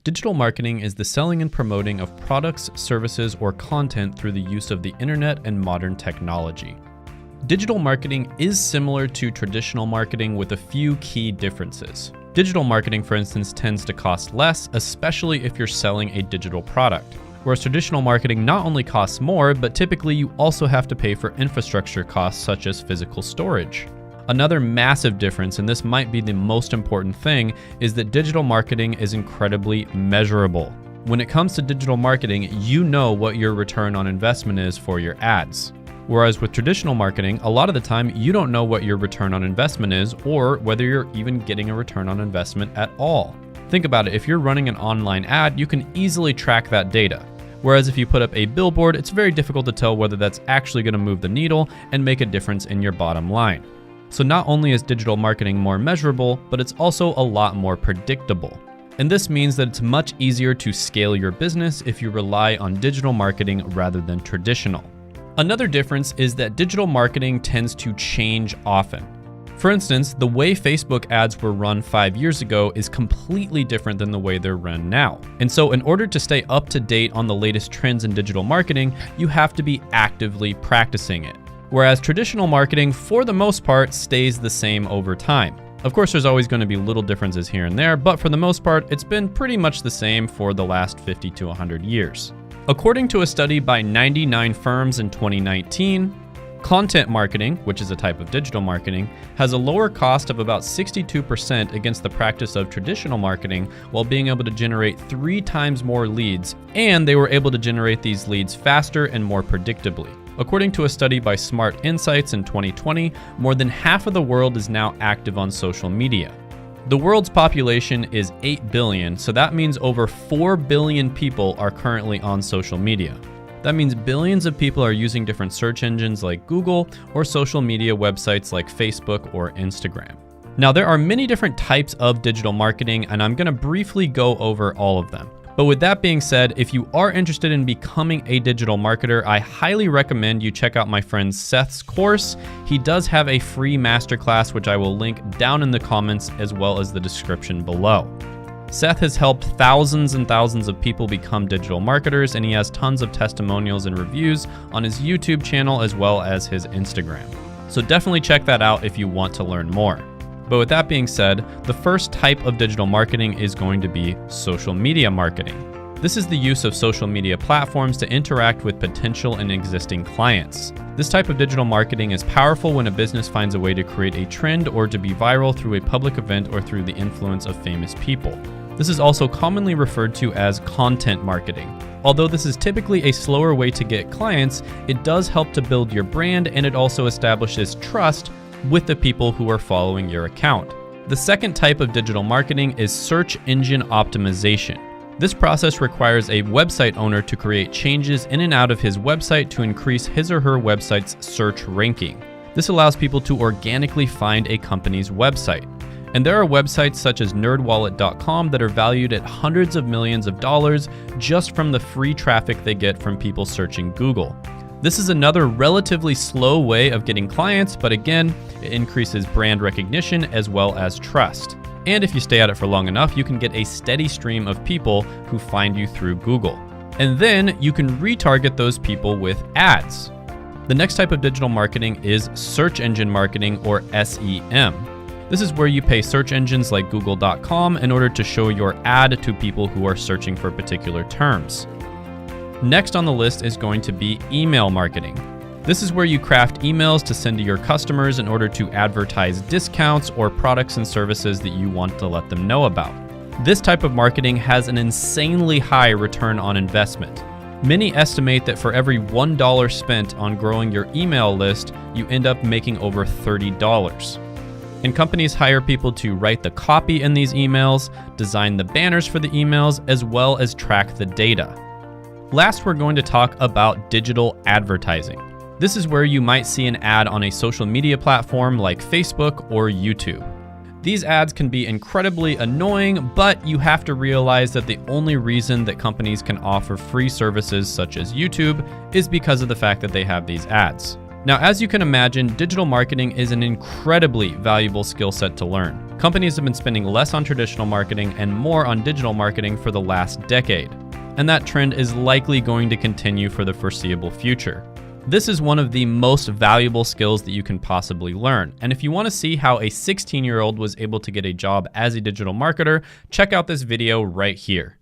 Digital marketing is the selling and promoting of products, services, or content through the use of the internet and modern technology. Digital marketing is similar to traditional marketing with a few key differences. Digital marketing, for instance, tends to cost less, especially if you're selling a digital product. Whereas traditional marketing not only costs more, but typically you also have to pay for infrastructure costs such as physical storage. Another massive difference, and this might be the most important thing, is that digital marketing is incredibly measurable. When it comes to digital marketing, you know what your return on investment is for your ads. Whereas with traditional marketing, a lot of the time you don't know what your return on investment is or whether you're even getting a return on investment at all. Think about it, if you're running an online ad, you can easily track that data. Whereas if you put up a billboard, it's very difficult to tell whether that's actually going to move the needle and make a difference in your bottom line. So not only is digital marketing more measurable, but it's also a lot more predictable. And this means that it's much easier to scale your business if you rely on digital marketing rather than traditional. Another difference is that digital marketing tends to change often. For instance, the way Facebook ads were run 5 years ago is completely different than the way they're run now. And so in order to stay up to date on the latest trends in digital marketing, you have to be actively practicing it. Whereas traditional marketing, for the most part, stays the same over time. Of course, there's always going to be little differences here and there, but for the most part, it's been pretty much the same for the last 50 to 100 years. According to a study by 99 firms in 2019, content marketing, which is a type of digital marketing, has a lower cost of about 62% against the practice of traditional marketing while being able to generate 3 times more leads, and they were able to generate these leads faster and more predictably. According to a study by Smart Insights in 2020, more than half of the world is now active on social media. The world's population is 8 billion, so that means over 4 billion people are currently on social media. That means billions of people are using different search engines like Google or social media websites like Facebook or Instagram. Now, there are many different types of digital marketing, and I'm going to briefly go over all of them. But with that being said, if you are interested in becoming a digital marketer, I highly recommend you check out my friend Seth's course. He does have a free masterclass, which I will link down in the comments as well as the description below. Seth has helped thousands and thousands of people become digital marketers, and he has tons of testimonials and reviews on his YouTube channel as well as his Instagram. So definitely check that out if you want to learn more. But with that being said, the first type of digital marketing is going to be social media marketing. This is the use of social media platforms to interact with potential and existing clients. This type of digital marketing is powerful when a business finds a way to create a trend or to be viral through a public event or through the influence of famous people. This is also commonly referred to as content marketing. Although this is typically a slower way to get clients, it does help to build your brand, and it also establishes trust with the people who are following your account. The second type of digital marketing is search engine optimization. This process requires a website owner to create changes in and out of his website to increase his or her website's search ranking. This allows people to organically find a company's website. And there are websites such as nerdwallet.com that are valued at hundreds of millions of dollars just from the free traffic they get from people searching Google. This is another relatively slow way of getting clients, but again, it increases brand recognition as well as trust. And if you stay at it for long enough, you can get a steady stream of people who find you through Google. And then you can retarget those people with ads. The next type of digital marketing is search engine marketing, or SEM. This is where you pay search engines like Google.com in order to show your ad to people who are searching for particular terms. Next on the list is going to be email marketing. This is where you craft emails to send to your customers in order to advertise discounts or products and services that you want to let them know about. This type of marketing has an insanely high return on investment. Many estimate that for every $1 spent on growing your email list, you end up making over $30. And companies hire people to write the copy in these emails, design the banners for the emails, as well as track the data. Last, we're going to talk about digital advertising. This is where you might see an ad on a social media platform like Facebook or YouTube. These ads can be incredibly annoying, but you have to realize that the only reason that companies can offer free services such as YouTube is because of the fact that they have these ads. Now, as you can imagine, digital marketing is an incredibly valuable skill set to learn. Companies have been spending less on traditional marketing and more on digital marketing for the last decade, and that trend is likely going to continue for the foreseeable future. This is one of the most valuable skills that you can possibly learn, and if you want to see how a 16-year-old was able to get a job as a digital marketer, check out this video right here.